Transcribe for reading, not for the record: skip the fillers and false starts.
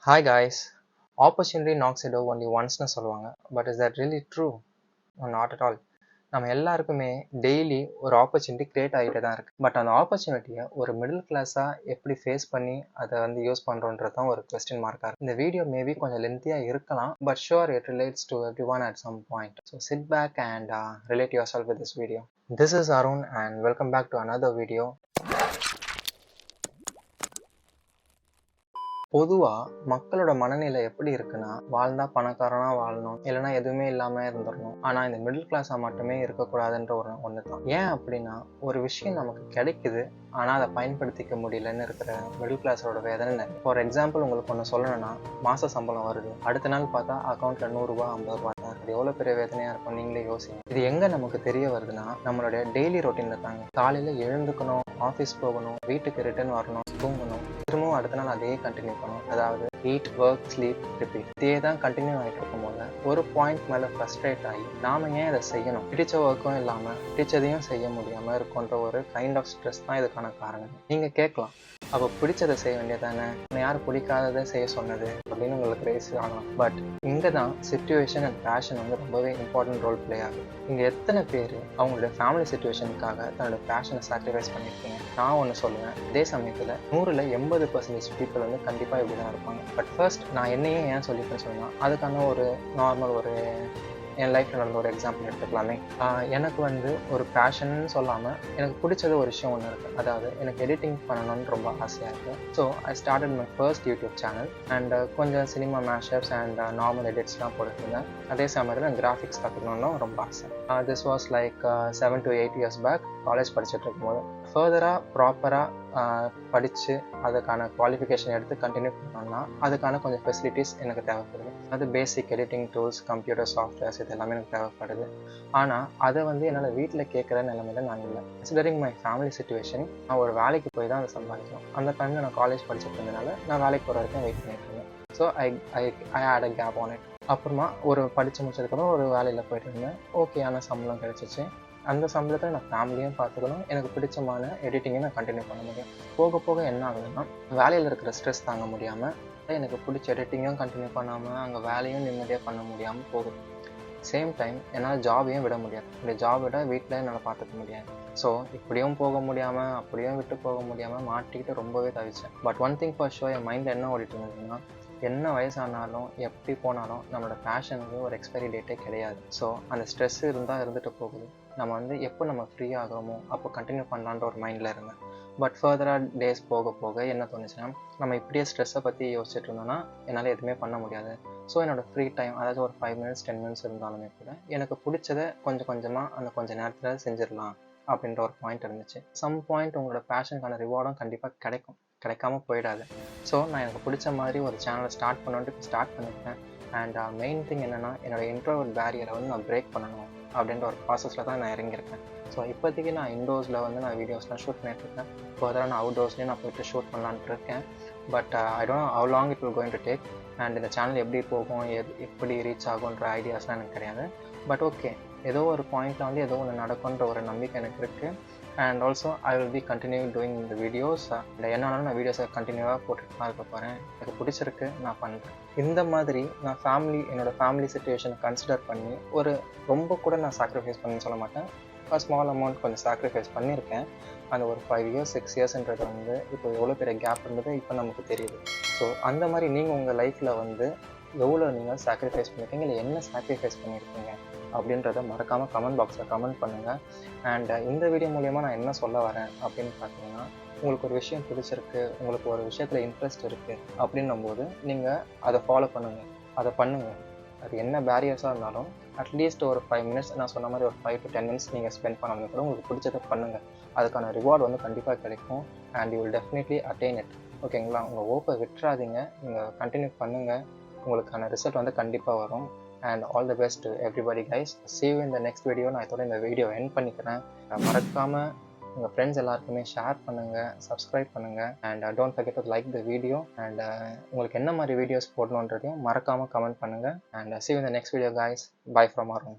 Hi guys, opportunity knocks a door only once னு சொல்லுவாங்க. But is that really true? No, not at all. நம்ம எல்லாருக்குமே daily ஒரு opportunity create ஆகிட்டே தான் இருக்கு. பட் அந்த ஆப்பர்ச்சுனிட்டியை ஒரு மிடில் கிளாஸாக எப்படி ஃபேஸ் பண்ணி அதை யூஸ் பண்ணுறோன்றது தான் ஒரு கொஸ்டின் மார்க்காக இருக்குது. இந்த வீடியோ மேபி கொஞ்சம் லென்த்தியாக இருக்கலாம், but sure it relates to everyone at some point. So sit back and relate yourself with this video. This is Arun and welcome back to another video. பொதுவாக மக்களோட மனநிலை எப்படி இருக்குன்னா, வாழ்ந்தா பணக்காரனா வாழணும், இல்லைனா எதுவுமே இல்லாமல் இருந்துடணும். ஆனால் இந்த மிடில் கிளாஸாக மட்டுமே இருக்கக்கூடாதுன்ற ஒன்று தான். ஏன் அப்படின்னா, ஒரு விஷயம் நமக்கு கிடைக்குது, ஆனால் அதை பயன்படுத்திக்க முடியலன்னு இருக்கிற மிடில் கிளாஸோட வேதனை நிறைய. ஃபார் எக்ஸாம்பிள் உங்களுக்கு ஒன்று சொல்லணும்னா, மாத சம்பளம் வருது, அடுத்த நாள் பார்த்தா அக்கௌண்ட்டில் 100 ரூபா 50 ரூபா தான் இருக்குது. எவ்வளோ பெரிய வேதனையாக இருக்கும் நீங்களே யோசிங்க. இது எங்கே நமக்கு தெரிய வருதுன்னா, நம்மளுடைய டெய்லி ரொட்டீன் தாங்க. காலையில் எழுந்துக்கணும், ஆஃபீஸ் போகணும், வீட்டுக்கு ரிட்டர்ன் வரணும், தூங்கணும், திரும்பவும் அடுத்த நாள் அதே கண்டினியூ பண்ணணும். அதாவது ஈட், ஒர்க், ஸ்லீப், ரிப்பீட். இதே தான் கண்டினியூ ஆகிட்டு இருக்கும் போது ஒரு பாயிண்ட் மேலே ஃப்ரஸ்ட்ரேட் ஆகி நாம ஏன் இதை செய்யணும், பிடிச்ச ஒர்க்கும் இல்லாமல் பிடிச்சதையும் செய்ய முடியாமல் இருக்குன்ற ஒரு கைண்ட் ஆஃப் ஸ்ட்ரெஸ் தான் இதுக்கான காரணம். நீங்கள் கேட்கலாம், அப்போ பிடிச்சதை செய்ய வேண்டியதானே, யார் பிடிக்காததை செய்ய சொன்னது அப்படின்னு உங்களுக்கு ரேஸ் ஆகலாம். பட் இங்கே தான் சிச்சுவேஷன் அண்ட் பேஷன் ரொம்பவே இம்பார்ட்டன்ட் ரோல் பிளே ஆகுது. இங்கே எத்தனை பேர் அவங்களுடைய ஃபேமிலி சிச்சுவேஷனுக்காக தன்னோட பேஷனை சாக்ரிஃபைஸ் பண்ணியிருக்கீங்க? நான் ஒன்று சொல்லுவேன், அதே சமயத்தில் 100ல் 80% பீப்புள் கண்டிப்பாக இப்படி தான் இருப்பாங்க. பட் ஃபர்ஸ்ட் நான் என்னையே ஏன் சொல்லிப்பேன்னு சொன்னால், அதுக்கான ஒரு நார்மல் ஒரு என் லைஃப்பில் நடந்த ஒரு எக்ஸாம்பிள் எடுத்துக்கலாமே. எனக்கு ஒரு பேஷன்னு சொல்லாமல் எனக்கு பிடிச்சது ஒரு விஷயம் ஒன்று இருக்குது. அதாவது எனக்கு எடிட்டிங் பண்ணணும்னு ரொம்ப ஆசையாக இருக்குது. So I started my first YouTube channel and கொஞ்சம் சினிமா மேஷப்ஸ் அண்ட் நார்மல் எடிட்ஸ்லாம் போட்டுருந்தேன். அதே சமயத்தில் கிராஃபிக்ஸ் கற்றுக்கணுன்னு ரொம்ப ஆசை. This was like 7 to 8 years back college படிச்சுட்டு இருக்கும்போது. ஃபர்தராக ப்ராப்பராக படித்து அதுக்கான குவாலிஃபிகேஷன் எடுத்து கண்டினியூ பண்ணோம்னா அதுக்கான கொஞ்சம் ஃபெசிலிட்டிஸ் எனக்கு தேவைப்படுது. அது பேசிக் எடிட்டிங் டூல்ஸ், கம்ப்யூட்டர் சாஃப்ட்வேர்ஸ், இது எல்லாமே எனக்கு தேவைப்படுது. ஆனால் அதை என்னால் வீட்டில் கேட்குற நிலைமையில நான் இல்லை. கன்சிடரிங் மை ஃபேமிலி சிச்சுவேஷன், நான் ஒரு வேலைக்கு போய் தான் அதை சம்பாதிக்கணும். அந்த டைமில் நான் காலேஜ் படிச்சுட்டு இருந்ததுனால நான் வேலைக்கு போகிற வரைக்கும் வெயிட் பண்ணிட்டு இருந்தேன். So I had a gap on it. அப்புறமா ஒரு படித்து முடிச்சதுக்கப்புறம் ஒரு வேலையில் போயிட்டு இருந்தேன். ஓகேயான சம்பளம் கிடச்சிச்சு. அந்த சம்பளத்தை நான் ஃபேமிலியும் பார்த்துக்கணும், எனக்கு பிடிச்சமான எடிட்டிங்கையும் நான் கண்டினியூ பண்ண முடியும். போக போக என்ன ஆகுதுன்னா, வேலையில் இருக்கிற ஸ்ட்ரெஸ் தாங்க முடியாமல் எனக்கு பிடிச்ச எடிட்டிங்கும் கண்டினியூ பண்ணாமல் அங்கே வேலையும் நிம்மதியாக பண்ண முடியாமல் போகுது. சேம் டைம் என்னால் ஜாபையும் விட முடியாது. இந்த ஜாப் விட வீட்டில் என்னால் பார்த்துக்க முடியாது. ஸோ இப்படியும் போக முடியாமல் அப்படியும் விட்டு போக முடியாமல் மாட்டிக்கிட்டு ரொம்பவே தவிச்சேன். But one thing for sure, என் மைண்டில் என்ன ஓடிட்டு இருந்ததுன்னா, என்ன வயசானாலும் எப்படி போனாலும் நம்மளோட பேஷனுக்கு ஒரு எக்ஸ்பைரி டேட்டே கிடையாது. ஸோ அந்த ஸ்ட்ரெஸ் இருந்தால் இருந்துட்டு போகுது. நம்ம எப்போ நம்ம ஃப்ரீ ஆகிறோமோ அப்போ கண்டினியூ பண்ணலான்ற ஒரு மைண்டில் இருந்தேன். பட் ஃபர்தராக டேஸ் போக போக என்ன தோணுச்சுன்னா, நம்ம இப்படியே ஸ்ட்ரெஸ்ஸை பற்றி யோசிச்சுட்டு இருந்தோம்னா என்னால் எதுவுமே பண்ண முடியாது. ஸோ என்னோடய ஃப்ரீ டைம், அதாவது ஒரு 5 minutes 10 minutes இருந்தாலுமே கூட எனக்கு பிடிச்சதை கொஞ்சம் கொஞ்சமாக அந்த கொஞ்சம் நேரத்தில் செஞ்சிடலாம் அப்படின்ற ஒரு பாயிண்ட் இருந்துச்சு. சம் பாயிண்ட் உங்களோட பேஷனுக்கான ரிவார்டும் கண்டிப்பாக கிடைக்காம போயிடாது. ஸோ நான் எனக்கு பிடிச்ச மாதிரி ஒரு சேனலை ஸ்டார்ட் பண்ணிட்டு ஸ்டார்ட் பண்ணியிருக்கேன். அண்ட் மெயின் திங் என்னென்னா, என்னோடய இன்ட்ரோவர்ட் பேரியரை நான் பிரேக் பண்ணணும் அப்படின்ற ஒரு ப்ராசஸில் தான் நான் இறங்கியிருக்கேன். ஸோ இப்போதைக்கு நான் இன்டோர்ஸில் நான் வீடியோஸ்லாம் ஷூட் பண்ணிட்டுருக்கேன். ஃபர்தராக நான் அவுட்டோர்ஸ்லேயும் நான் போய்ட்டு ஷூட் பண்ணலான்ட்டு இருக்கேன். But I don't know how long it will going to take. And இந்த சேனல் எப்படி போகும், எப்படி ரீச் ஆகுன்ற ஐடியாஸ்லாம் எனக்கு கிடையாது. பட் ஓகே, ஏதோ ஒரு பாயிண்டில் ஏதோ ஒன்று நடக்குன்ற ஒரு நம்பிக்கை எனக்கு இருக்குது. And also I will be continue doing இந்த வீடியோஸ். என்னாலும் நான் வீடியோஸை கண்டினியூவாக போட்டுட்டு தான் இருக்க போகிறேன். எனக்கு பிடிச்சிருக்கு, நான் பண்ணுறேன். இந்த மாதிரி நான் என்னோடய ஃபேமிலி சிச்சுவேஷனை கன்சிடர் பண்ணி ரொம்ப கூட நான் சாக்ரிஃபைஸ் பண்ணி சொல்ல மாட்டேன். ஸ்மால் அமௌண்ட் கொஞ்சம் சாக்ரிஃபைஸ் பண்ணியிருக்கேன். அந்த ஒரு 5 years 6 yearsன்றது இப்போ எவ்வளோ பெரிய கேப் இருந்தது இப்போ நமக்கு தெரியுது. ஸோ அந்த மாதிரி நீங்கள் உங்கள் லைஃப்பில் எவ்வளோ நீங்கள் சாக்ரிஃபைஸ் பண்ணியிருக்கீங்க, இல்லை என்ன சாக்ரிஃபைஸ் பண்ணியிருக்கீங்க அப்படின்றத மறக்காமல் கமெண்ட் பாக்ஸில் கமெண்ட் பண்ணுங்கள். அண்ட் இந்த வீடியோ மூலயமா நான் என்ன சொல்ல வரேன் அப்படின்னு பார்த்தீங்கன்னா, உங்களுக்கு ஒரு விஷயம் பிடிச்சிருக்கு, உங்களுக்கு ஒரு விஷயத்தில் இன்ட்ரெஸ்ட் இருக்குது அப்படின்னும்போது நீங்கள் அதை ஃபாலோ பண்ணுங்கள். அது என்ன பேரியர்ஸாக இருந்தாலும் அட்லீஸ்ட் ஒரு 5 minutes, நான் சொன்ன மாதிரி ஒரு 5 to 10 minutes நீங்கள் ஸ்பெண்ட் பண்ணாமல் கூட உங்களுக்கு பிடிச்சதை பண்ணுங்கள். அதுக்கான ரிவார்டு கண்டிப்பாக கிடைக்கும். And you will definitely attain it. ஓகேங்களா? உங்கள் ஓப்பை விட்டுறாதீங்க, நீங்கள் கண்டினியூ பண்ணுங்கள். உங்களுக்கான ரிசல்ட் கண்டிப்பாக வரும். And all the best to everybody guys. see you in the next video. நான் இதோட இந்த வீடியோ எண்ட் பண்ணிக்கிறேன். மறக்காமல் உங்கள் ஃப்ரெண்ட்ஸ் எல்லாருக்குமே ஷேர் பண்ணுங்கள், சப்ஸ்கிரைப் பண்ணுங்கள். And don't forget to like the video. And உங்களுக்கு என்ன மாதிரி வீடியோஸ் போடணுன்றதையும் மறக்காமல் கமெண்ட் பண்ணுங்கள். And see you in the next video guys. Bye from Arun.